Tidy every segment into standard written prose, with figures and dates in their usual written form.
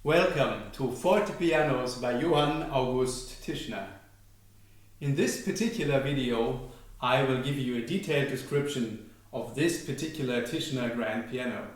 Welcome to Fortepianos by Johann August Tischner. In this particular video, I will give you a detailed description of this particular Tischner grand piano.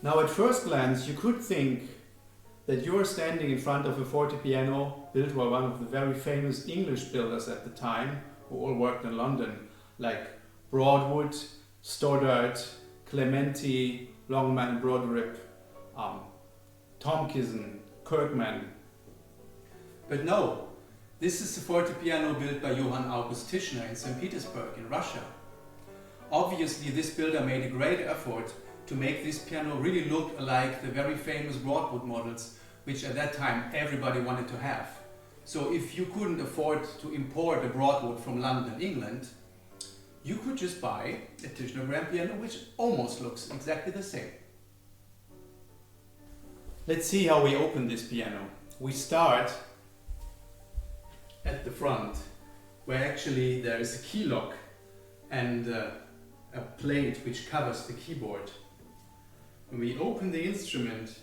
Now at first glance you could think that you are standing in front of a fortepiano built by one of the very famous English builders at the time, who all worked in London, like Broadwood, Stoddart, Clementi, Longman, Broderick, Tomkison, Kirkman. But no, this is a fortepiano built by Johann August Tischner in St. Petersburg in Russia. Obviously this builder made a great effort to make this piano really look like the very famous Broadwood models, which at that time everybody wanted to have. So if you couldn't afford to import a Broadwood from London, England, you could just buy a Tischner grand piano which almost looks exactly the same. Let's see how we open this piano. We start at the front, where actually there is a key lock and a plate which covers the keyboard. When we open the instrument,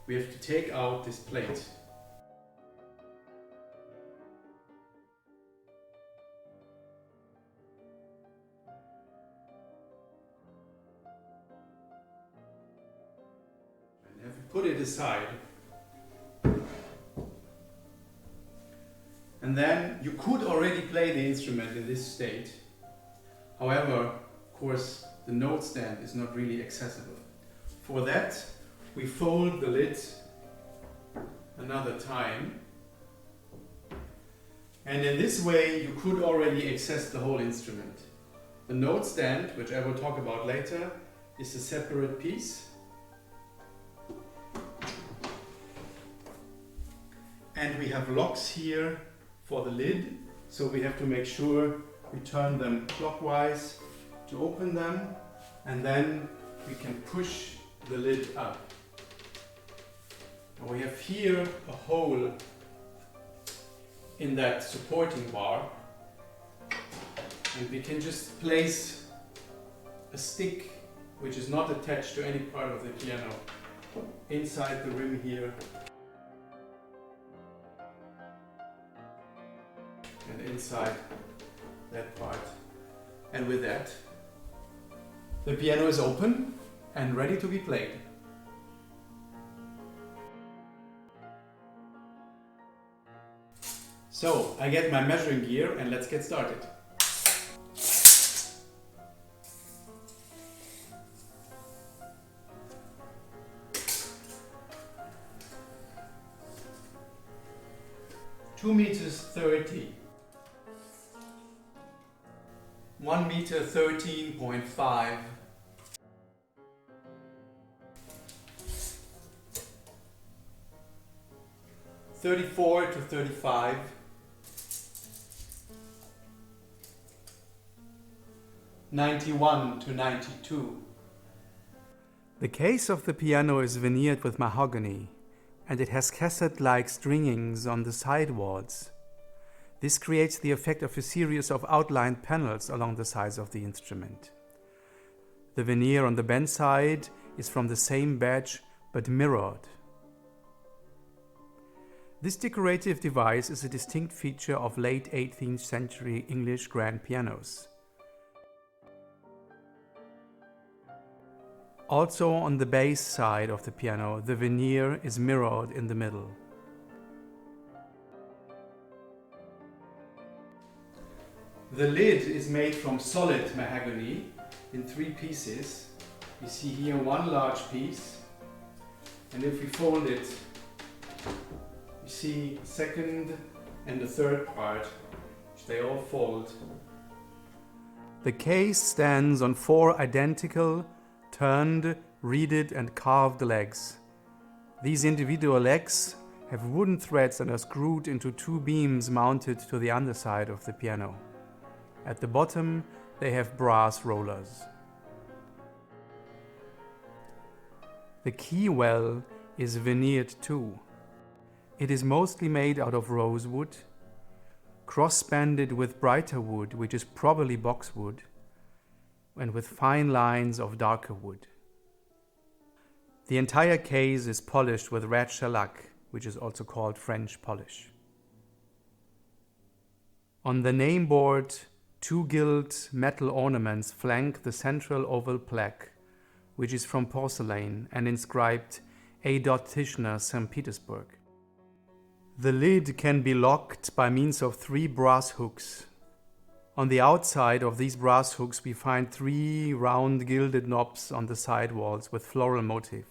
we have to take out this plate. And have to put it aside. And then you could already play the instrument in this state. However, of course, the note stand is not really accessible. For that, we fold the lid another time. And in this way, you could already access the whole instrument. The note stand, which I will talk about later, is a separate piece. And we have locks here for the lid, so we have to make sure we turn them clockwise to open them, and then we can push the lid up. Now we have here a hole in that supporting bar, and we can just place a stick which is not attached to any part of the piano inside the rim here and inside that part. And with that, the piano is open and ready to be played. So, I get my measuring gear and let's get started. $2.30 m. 1.13.5 m. 34 to 35, 91 to 92. The case of the piano is veneered with mahogany, and it has cassette-like stringings on the sideboards. This creates the effect of a series of outlined panels along the sides of the instrument. The veneer on the bend side is from the same badge but mirrored. This decorative device is a distinct feature of late 18th century English grand pianos. Also on the bass side of the piano, the veneer is mirrored in the middle. The lid is made from solid mahogany in 3 pieces. You see here one large piece, and if we fold it, you see the second and the third part, which they all fold. The case stands on 4 identical, turned reeded and carved legs. These individual legs have wooden threads and are screwed into two beams mounted to the underside of the piano. At the bottom, they have brass rollers. The Keywell is veneered too. It is mostly made out of rosewood, cross-banded with brighter wood, which is probably boxwood, and with fine lines of darker wood. The entire case is polished with red shellac, which is also called French polish. On the name board, two gilt metal ornaments flank the central oval plaque, which is from porcelain and inscribed A. Tischner, St. Petersburg. The lid can be locked by means of 3 brass hooks. On the outside of these brass hooks we find 3 round gilded knobs on the side walls with floral motif.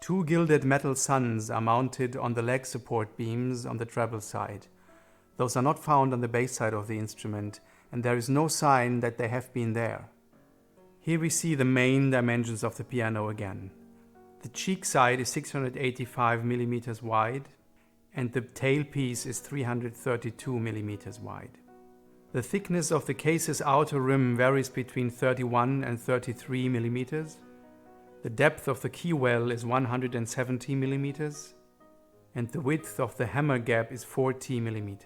2 gilded metal suns are mounted on the leg support beams on the treble side. Those are not found on the bass side of the instrument, and there is no sign that they have been there. Here we see the main dimensions of the piano again. The cheek side is 685 mm wide, and the tailpiece is 332 mm wide. The thickness of the case's outer rim varies between 31 and 33 mm. The depth of the keywell is 170 mm, and the width of the hammer gap is 40 mm.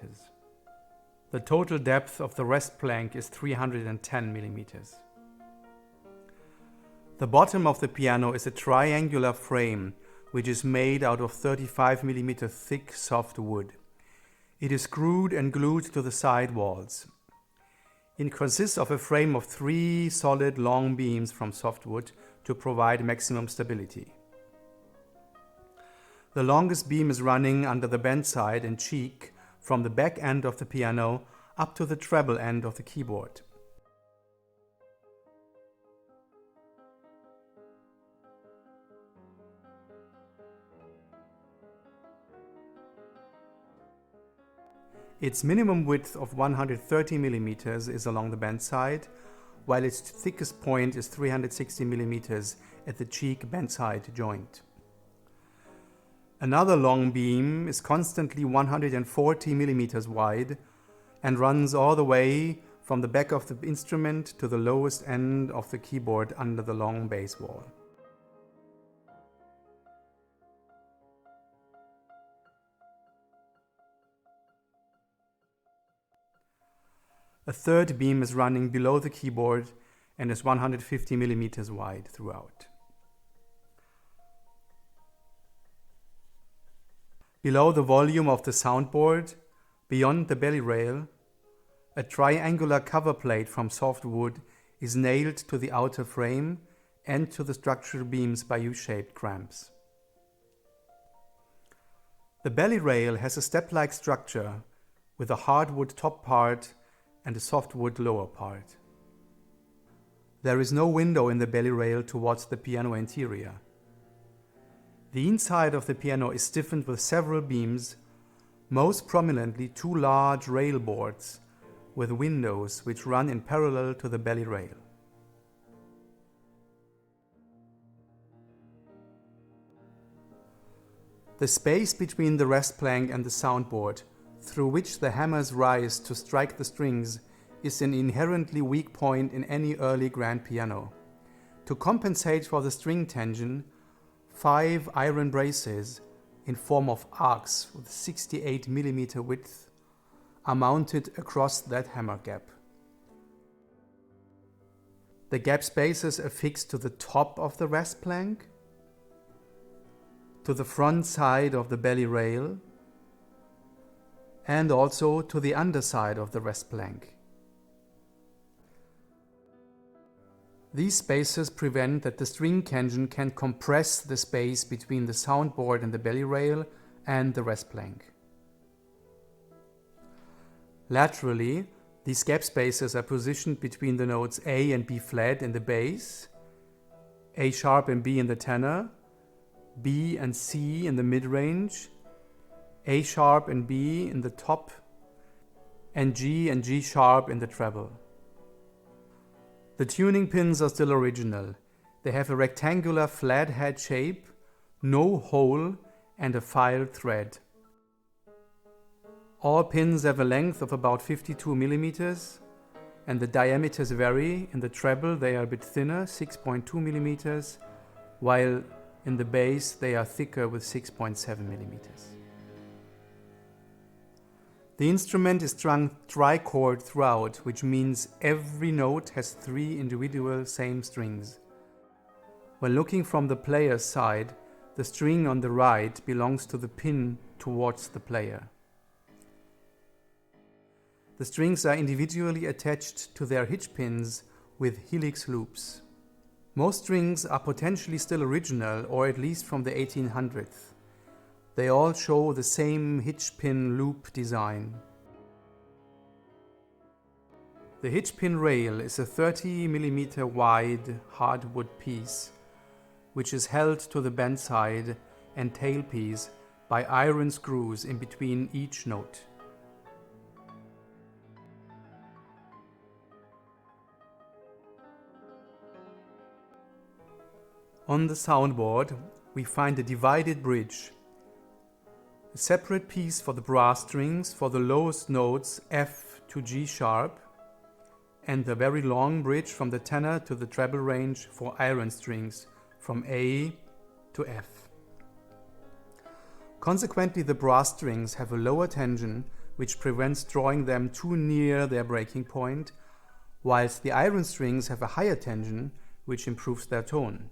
The total depth of the rest plank is 310 mm. The bottom of the piano is a triangular frame which is made out of 35 mm thick soft wood. It is screwed and glued to the side walls. It consists of a frame of 3 solid long beams from softwood to provide maximum stability. The longest beam is running under the bend side and cheek from the back end of the piano up to the treble end of the keyboard. Its minimum width of 130 mm is along the bend side, while its thickest point is 360 mm at the cheek bend side joint. Another long beam is constantly 140 mm wide and runs all the way from the back of the instrument to the lowest end of the keyboard under the long bass wall. A third beam is running below the keyboard and is 150 mm wide throughout. Below the volume of the soundboard, beyond the belly rail, a triangular cover plate from soft wood is nailed to the outer frame and to the structural beams by U-shaped clamps. The belly rail has a step-like structure with a hardwood top part and a softwood lower part. There is no window in the belly rail towards the piano interior. The inside of the piano is stiffened with several beams, most prominently 2 large rail boards with windows which run in parallel to the belly rail. The space between the rest plank and the soundboard, through which the hammers rise to strike the strings, is an inherently weak point in any early grand piano. To compensate for the string tension, 5 iron braces in form of arcs with 68 mm width are mounted across that hammer gap. The gap spaces affix to the top of the rest plank, to the front side of the belly rail, and also to the underside of the rest plank. These spaces prevent that the string tension can compress the space between the soundboard and the belly rail and the rest plank. Laterally, these gap spaces are positioned between the notes A and B flat in the bass, A sharp and B in the tenor, B and C in the mid-range, A sharp and B in the top, and G sharp in the treble. The tuning pins are still original. They have a rectangular flat head shape, no hole, and a filed thread. All pins have a length of about 52 millimeters, and the diameters vary. In the treble they are a bit thinner, 6.2 millimeters, while in the bass they are thicker with 6.7 millimeters. The instrument is strung trichord throughout, which means every note has 3 individual same strings. When looking from the player's side, the string on the right belongs to the pin towards the player. The strings are individually attached to their hitch pins with helix loops. Most strings are potentially still original, or at least from the 1800s. They all show the same hitch pin loop design. The hitch pin rail is a 30 mm wide hardwood piece, which is held to the band side and tailpiece by iron screws in between each note. On the soundboard, we find a divided bridge, a separate piece for the brass strings for the lowest notes F to G sharp, and a very long bridge from the tenor to the treble range for iron strings from A to F. Consequently, the brass strings have a lower tension, which prevents drawing them too near their breaking point, whilst the iron strings have a higher tension, which improves their tone.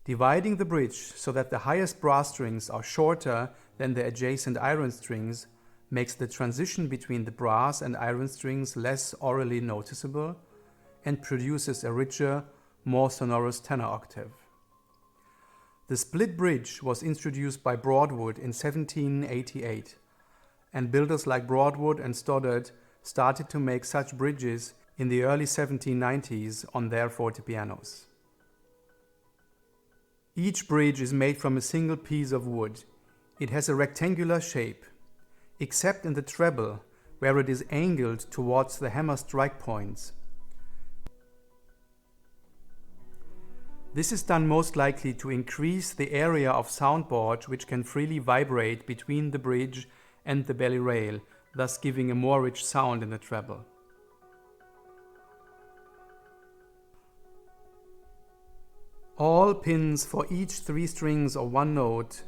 Dividing the bridge so that the highest brass strings are shorter than the adjacent iron strings makes the transition between the brass and iron strings less orally noticeable and produces a richer, more sonorous tenor octave. The split bridge was introduced by Broadwood in 1788, and builders like Broadwood and Stoddard started to make such bridges in the early 1790s on their fortepianos. Each bridge is made from a single piece of wood. It has a rectangular shape, except in the treble, where it is angled towards the hammer strike points. This is done most likely to increase the area of soundboard, which can freely vibrate between the bridge and the belly rail, thus giving a more rich sound in the treble. All pins for each 3 strings of one note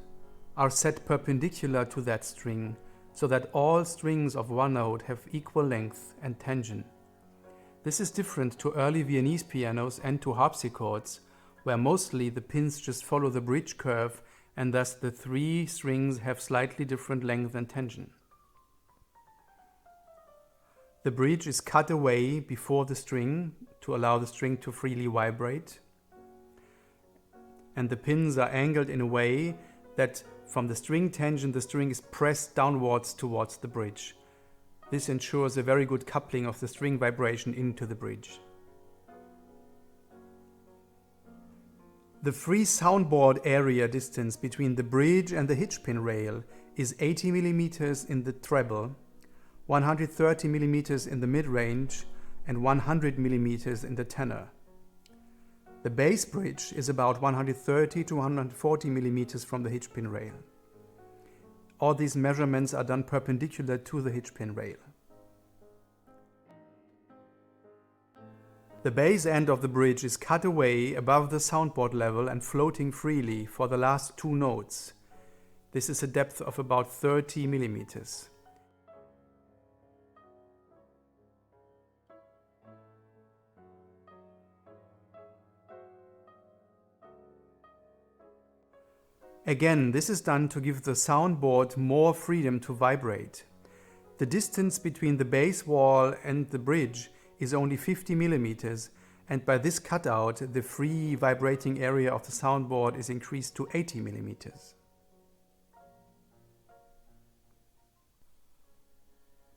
are set perpendicular to that string, so that all strings of one note have equal length and tension. This is different to early Viennese pianos and to harpsichords, where mostly the pins just follow the bridge curve, and thus the 3 strings have slightly different length and tension. The bridge is cut away before the string to allow the string to freely vibrate, and the pins are angled in a way that from the string tension the string is pressed downwards towards the bridge. This ensures a very good coupling of the string vibration into the bridge. The free soundboard area distance between the bridge and the hitch pin rail is 80 mm in the treble, 130 mm in the mid-range, and 100 mm in the tenor. The bass bridge is about 130 to 140 mm from the hitch pin rail. All these measurements are done perpendicular to the hitch pin rail. The bass end of the bridge is cut away above the soundboard level and floating freely for the last 2 notes. This is a depth of about 30 millimeters. Again, this is done to give the soundboard more freedom to vibrate. The distance between the bass wall and the bridge is only 50 millimeters, and by this cutout, the free vibrating area of the soundboard is increased to 80 millimeters.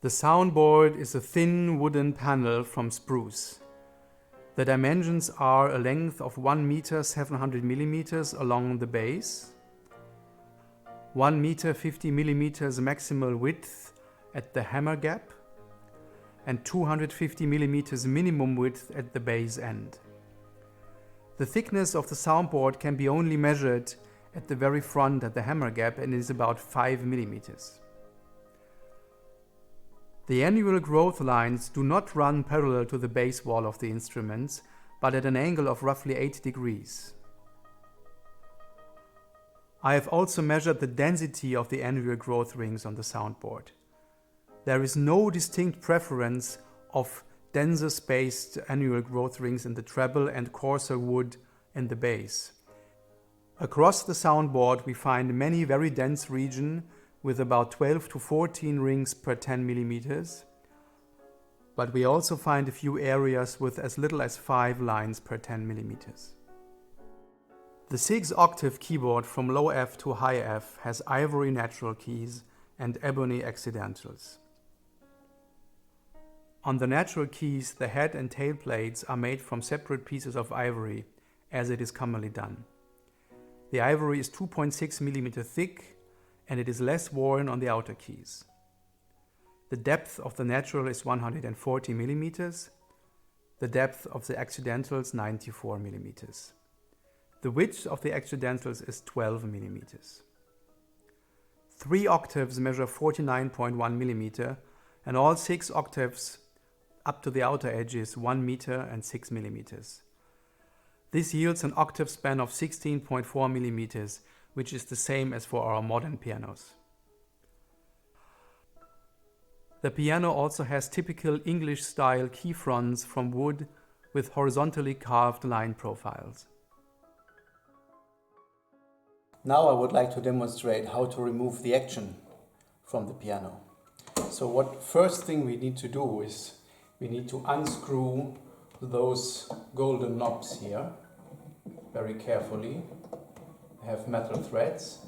The soundboard is a thin wooden panel from spruce. The dimensions are a length of 1 meter 700 millimeters along the base, 1 meter 50 millimeters maximal width at the hammer gap, and 250 millimeters minimum width at the bass end. The thickness of the soundboard can be only measured at the very front at the hammer gap and is about 5 millimeters. The annual growth lines do not run parallel to the base wall of the instruments, but at an angle of roughly 8 degrees. I have also measured the density of the annual growth rings on the soundboard. There is no distinct preference of denser spaced annual growth rings in the treble and coarser wood in the bass. Across the soundboard we find many very dense regions with about 12 to 14 rings per 10 millimeters, but we also find a few areas with as little as 5 lines per 10 millimeters. The 6-octave keyboard from low F to high F has ivory natural keys and ebony accidentals. On the natural keys, the head and tail plates are made from separate pieces of ivory, as it is commonly done. The ivory is 2.6 mm thick and it is less worn on the outer keys. The depth of the natural is 140 mm, the depth of the accidentals 94 mm. The width of the accidentals is 12 mm. 3 octaves measure 49.1 mm and all 6 octaves up to the outer edges 1 meter and 6 millimeters. This yields an octave span of 16.4 millimeters, which is the same as for our modern pianos. The piano also has typical English style key fronts from wood with horizontally carved line profiles. Now I would like to demonstrate how to remove the action from the piano. So what first thing we need to do is we need to unscrew those golden knobs here very carefully. They have metal threads.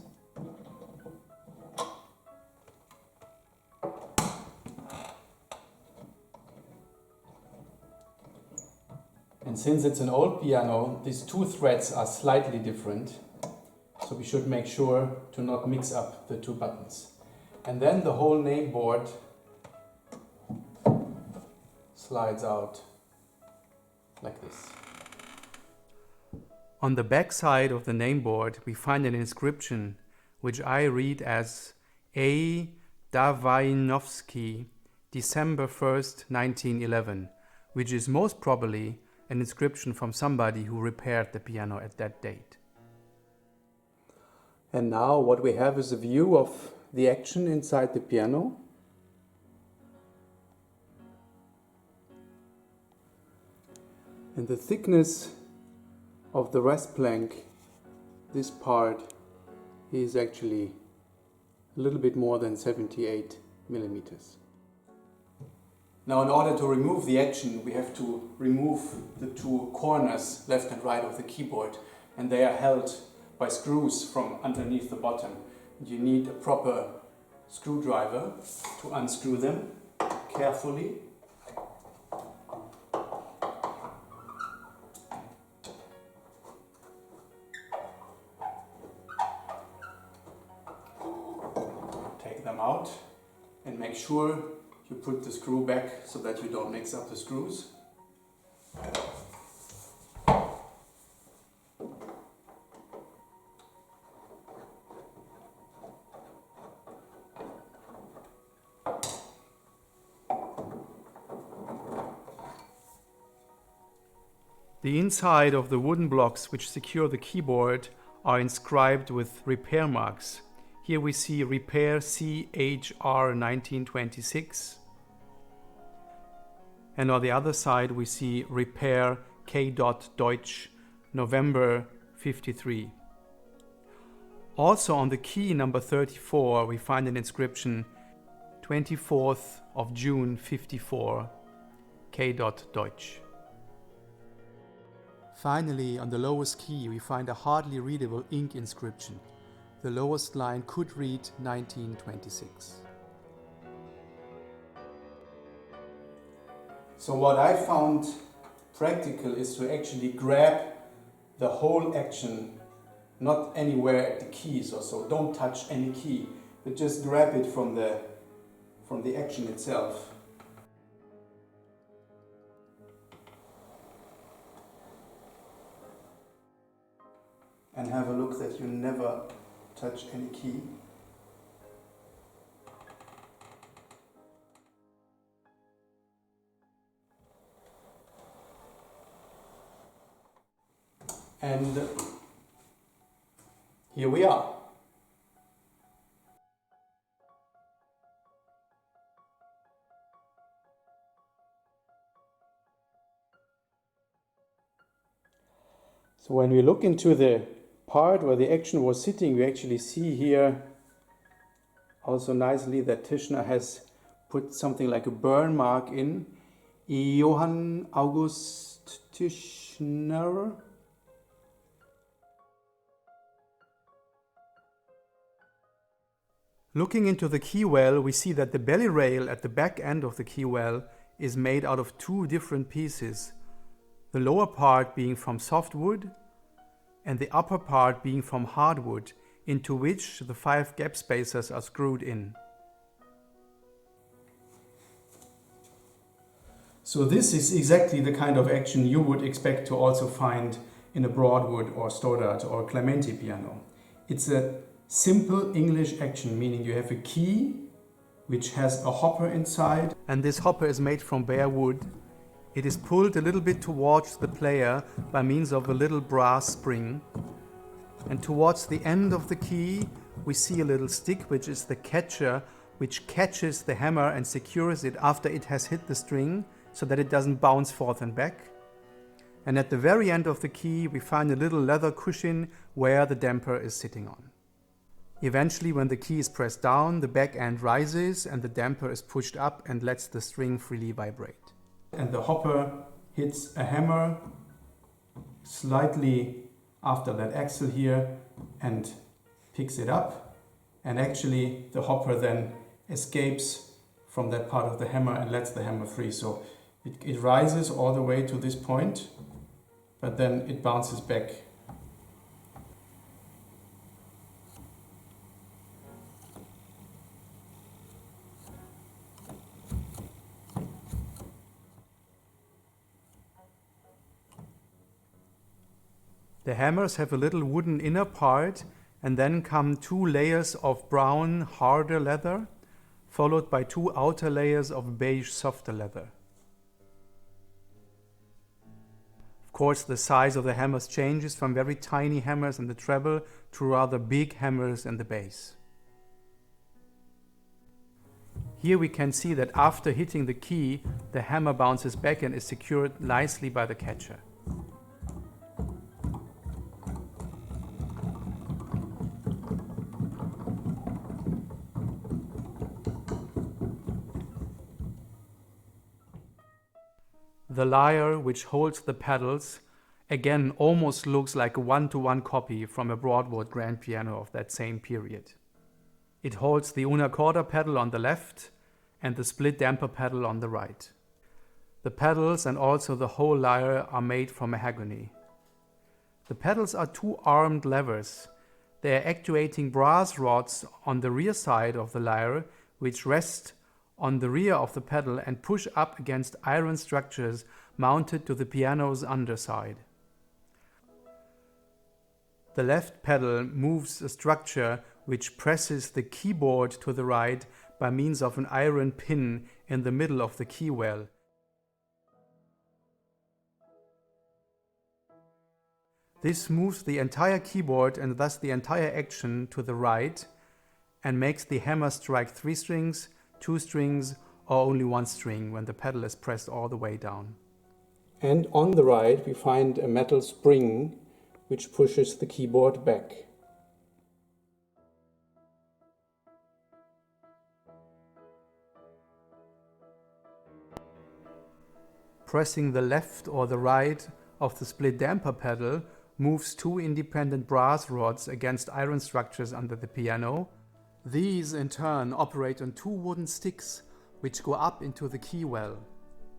And since it's an old piano, these two threads are slightly different. So we should make sure to not mix up the two buttons. And then the whole name board slides out like this. On the back side of the name board we find an inscription which I read as A. Davainovsky, December 1st, 1911, which is most probably an inscription from somebody who repaired the piano at that date. And now what we have is a view of the action inside the piano. And the thickness of the Wrest plank, this part, is actually a little bit more than 78 millimeters. Now in order to remove the action, we have to remove the two corners, left and right, of the keyboard, and they are held by screws from underneath the bottom. You need a proper screwdriver to unscrew them carefully. Take them out and make sure you put the screw back so that you don't mix up the screws. The inside of the wooden blocks which secure the keyboard are inscribed with repair marks. Here we see Repair CHR 1926, and on the other side we see Repair K. Deutsch November 53. Also on the key number 34 we find an inscription 24th of June 54 K. Deutsch. Finally, on the lowest key we find a hardly readable ink inscription. The lowest line could read 1926. So what I found practical is to actually grab the whole action, not anywhere at the keys or so. Don't touch any key, but just grab it from the action itself. and have a look that you never touch any key. And here we are. So when we look into the part where the action was sitting, we actually see here also nicely that Tischner has put something like a burn mark in. Johann August Tischner. Looking into the Keywell, we see that the belly rail at the back end of the Keywell is made out of two different pieces. The lower part being from softwood and the upper part being from hardwood, into which the 5 gap spacers are screwed in. So this is exactly the kind of action you would expect to also find in a Broadwood or Stoddard or Clementi piano. It's a simple English action, meaning you have a key which has a hopper inside, and this hopper is made from bare wood. It is pulled a little bit towards the player by means of a little brass spring, and towards the end of the key we see a little stick which is the catcher, which catches the hammer and secures it after it has hit the string so that it doesn't bounce forth and back. And at the very end of the key we find a little leather cushion where the damper is sitting on. Eventually, when the key is pressed down, the back end rises and the damper is pushed up and lets the string freely vibrate. And the hopper hits a hammer slightly after that axle here and picks it up, and actually the hopper then escapes from that part of the hammer and lets the hammer free. So it rises all the way to this point, but then it bounces back. The hammers have a little wooden inner part, and then come 2 layers of brown harder leather, followed by 2 outer layers of beige softer leather. Of course, the size of the hammers changes from very tiny hammers in the treble to rather big hammers in the bass. Here we can see that after hitting the key, the hammer bounces back and is secured nicely by the catcher. The lyre, which holds the pedals, again almost looks like a one-to-one copy from a Broadwood grand piano of that same period. It holds the una corda pedal on the left and the split damper pedal on the right. The pedals and also the whole lyre are made from mahogany. The pedals are 2 armed levers. They are actuating brass rods on the rear side of the lyre, which rest on the rear of the pedal and push up against iron structures mounted to the piano's underside. The left pedal moves a structure which presses the keyboard to the right by means of an iron pin in the middle of the keywell. This moves the entire keyboard and thus the entire action to the right and makes the hammer strike 3 strings, 2 strings, or only 1 string when the pedal is pressed all the way down. And on the right we find a metal spring which pushes the keyboard back. Pressing the left or the right of the split damper pedal moves 2 independent brass rods against iron structures under the piano. These in turn operate on 2 wooden sticks which go up into the keywell.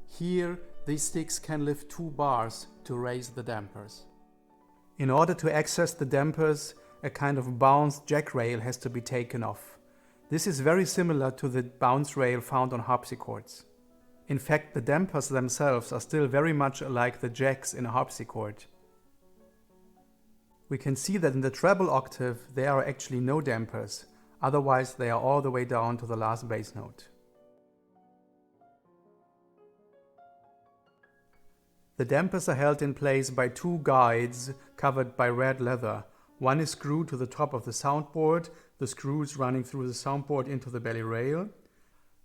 Here these sticks can lift 2 bars to raise the dampers. In order to access the dampers, a kind of bounce jack rail has to be taken off. This is very similar to the bounce rail found on harpsichords. In fact, the dampers themselves are still very much like the jacks in a harpsichord. we can see that in the treble octave there are actually no dampers, otherwise they are all the way down to the last bass note. The dampers are held in place by two guides covered by red leather. One is screwed to the top of the soundboard, the screws running through the soundboard into the belly rail.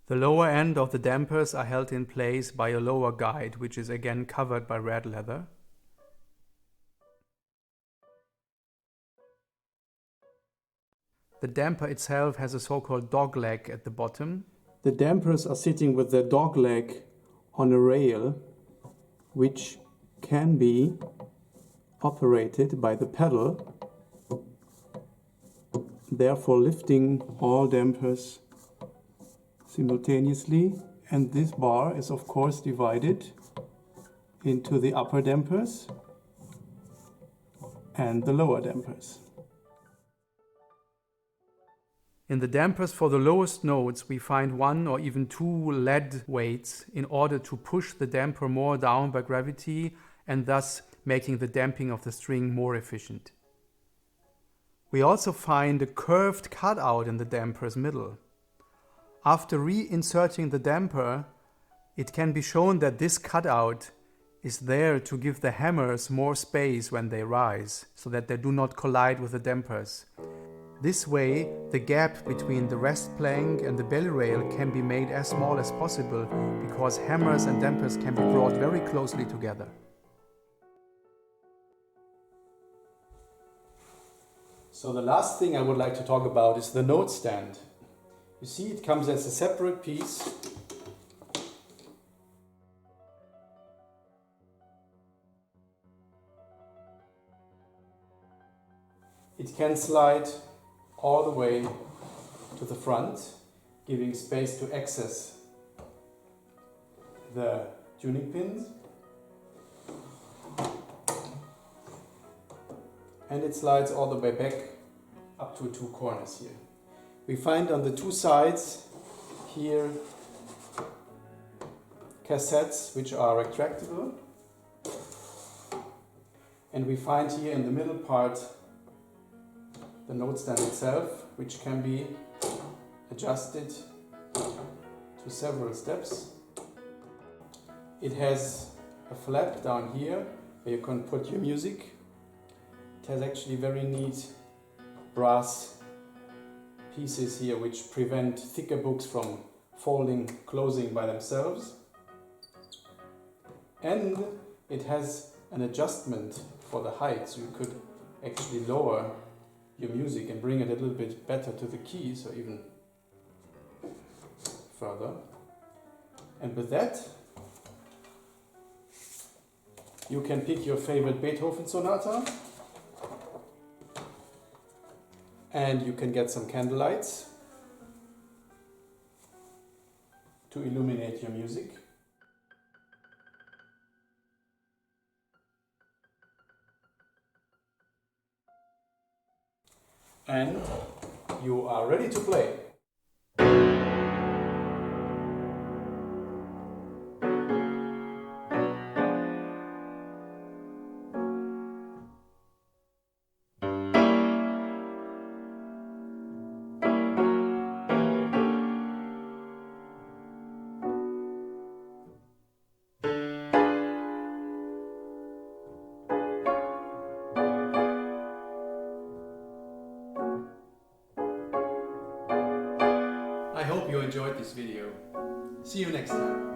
The lower end of the dampers are held in place by a lower guide, which is again covered by red leather. The damper itself has a so-called dog leg at the bottom. The dampers are sitting with their dog leg on a rail, which can be operated by the pedal, therefore lifting all dampers simultaneously. And this bar is of course divided into the upper dampers and the lower dampers. In the dampers for the lowest notes we find one or even two lead weights in order to push the damper more down by gravity and thus making the damping of the string more efficient. We also find a curved cutout in the damper's middle. After reinserting the damper, it can be shown that this cutout is there to give the hammers more space when they rise, so that they do not collide with the dampers. This way, the gap between the rest plank and the belly rail can be made as small as possible, because hammers and dampers can be brought very closely together. So the last thing I would like to talk about is the note stand. You see, it comes as a separate piece. It can slide all the way to the front, giving space to access the tuning pins. And it slides all the way back up to two corners here. We find on the two sides here cassettes which are retractable. And we find here in the middle part the note stand itself, which can be adjusted to several steps. It has a flap down here where you can put your music. It has actually very neat brass pieces here which prevent thicker books from closing by themselves. And it has an adjustment for the height, so you could actually lower your music and bring it a little bit better to the keys, or even further. And with that, you can pick your favorite Beethoven sonata, and you can get some candlelights to illuminate your music. And you are ready to play. I hope you enjoyed this video. See you next time.